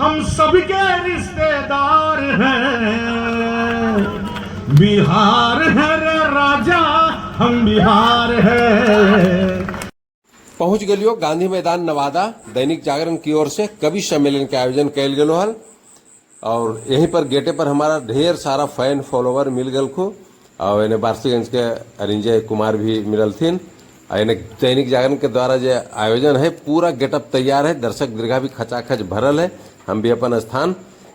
हम सबके रिश्तेदार हैं। बिहार है रे राजा, हम बिहार है। पहुंच गलियो गांधी मैदान नवादा। दैनिक जागरण की ओर से कवि सम्मेलन के आयोजन कैल गेलो हल और यहीं पर गेटे पर हमारा ढेर सारा फैन फॉलोवर मिल गल खो और इन्हें बारसीगंज के अरिंजय कुमार भी मिलल थिन। इन्हें दैनिक जागरण के द्वारा जो आयोजन है पूरा गेटअप तैयार है, दर्शक दीर्घा भी खचाखच भरल है। हम भी अपन स्थान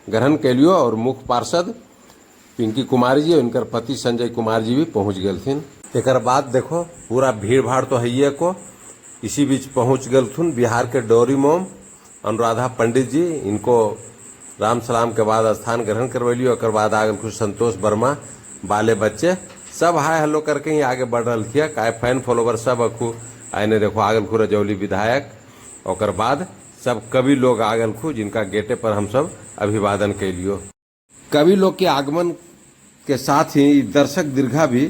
ग्रहण कैलियो और मुख्य पार्षद पिंकी कुमार जी और इनकर पति संजय कुमार जी भी पहुंच गए थिन। एक बाद देखो पूरा भीड़ भाड़ तो है को। इसी बीच पहुंच गए थुन बिहार के डोरी मोम अनुराधा पंडित जी। इनको राम सलाम के बाद स्थान ग्रहण करवैलियो। एक बाद आगल कुछ संतोष वर्मा, बाले बच्चे सब हाय हल्लो करके ही आगे बढ़ रहा थी। काय फैन फॉलोवर सब अखू आने देखो आगल खू रजौली विधायक और बाद सब कवि लोग आगल खू जिनका गेटे पर हम सब अभिवादन कैलियो। कवि लोग के आगमन के साथ ही दर्शक दीर्घा भी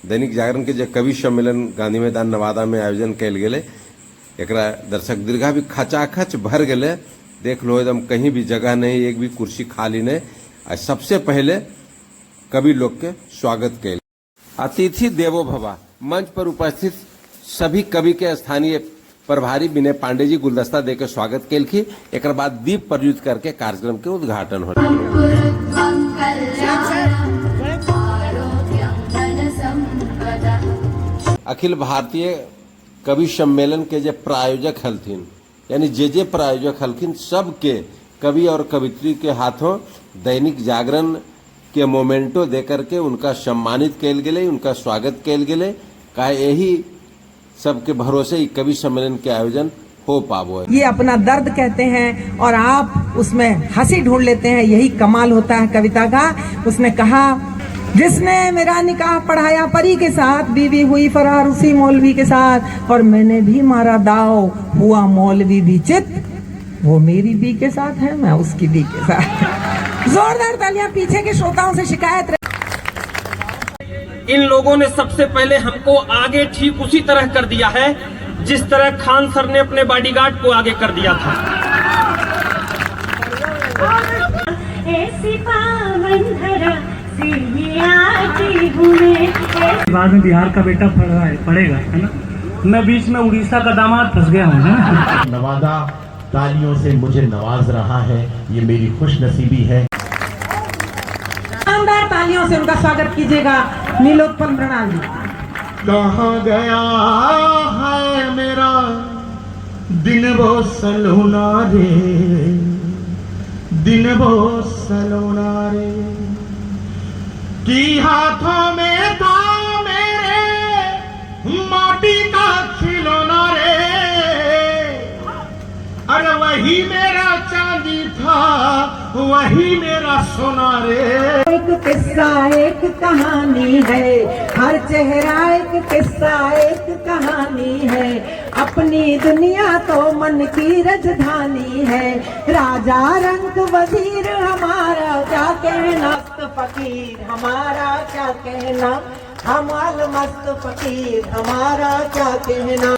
दैनिक जागरण के जो कवि सम्मेलन गांधी मैदान नवादा में आयोजन कैल गेले एकरा दर्शक दीर्घा भी खचाखच भर गेले। देख लो एकदम कहीं भी जगह नहीं, एक भी कुर्सी खाली नहीं। सबसे पहले कवि लोग के स्वागत कैल। अतिथि देवो भवा मंच पर उपस्थित सभी कवि के स्थानीय प्रभारी विनय पांडे जी गुलदस्ता देकर स्वागत कैल की। एक बाद दीप प्रज्वलित करके कार्यक्रम के उद्घाटन हो। अखिल भारतीय कवि सम्मेलन के जो प्रायोजक हलथिन यानी जे प्रायोजक हलथिन सबके कवि और कवित्री के हाथों दैनिक जागरण के मोमेंटो देकर के उनका सम्मानित कैल गेले, उनका स्वागत कैल गेले। का यही सबके भरोसे ही कवि सम्मेलन के आयोजन हो पावो है। ये अपना दर्द कहते हैं और आप उसमें हंसी ढूंढ लेते हैं, यही कमाल होता है कविता का। उसने कहा जिसने मेरा निकाह पढ़ाया परी के साथ, बीवी हुई फरार उसी मौलवी के साथ, और मैंने भी मारा दाव हुआ मौलवी भी चित, वो मेरी बी के साथ है मैं उसकी बी के साथ। जोरदार तालियां पीछे के श्रोताओं से शिकायत। इन लोगों ने सबसे पहले हमको आगे ठीक उसी तरह कर दिया है जिस तरह खान सर ने अपने बॉडीगार्ड को आगे कर दिया था। बाद में बिहार का बेटा पढ़ेगा है ना। मैं बीच में उड़ीसा का दामाद फंस गया हूँ ना। नवादा तालियों से मुझे नवाज रहा है, ये मेरी खुशनसीबी है। शानदार तालियों से उनका स्वागत कीजिएगा नीलोत्पल मृणाल जी। कहाँ गया है मेरा दिन वो सलोना रे, दिन वो सलोना रे, की हाथों में था मेरे माटी का खिलौना रे, अरे वही मेरा चांदी था वही मेरा सोना रे। एक किस्सा एक कहानी है, हर चेहरा एक किस्सा एक कहानी है, अपनी दुनिया तो मन की राजधानी है, राजा रंग वजीर हमारा क्या कहना, फकीर हमारा क्या कहना, हमाल मस्त फकीर हमारा क्या कहना।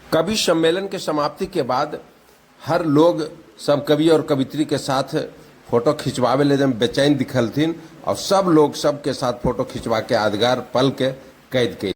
कवि सम्मेलन के समाप्ति के बाद हर लोग सब कवि और कवित्री के साथ फोटो खिंचवावे ले जब बेचैन दिखल थीन और सब लोग सबके साथ फोटो खिंचवा के यादगार पल के कैद के।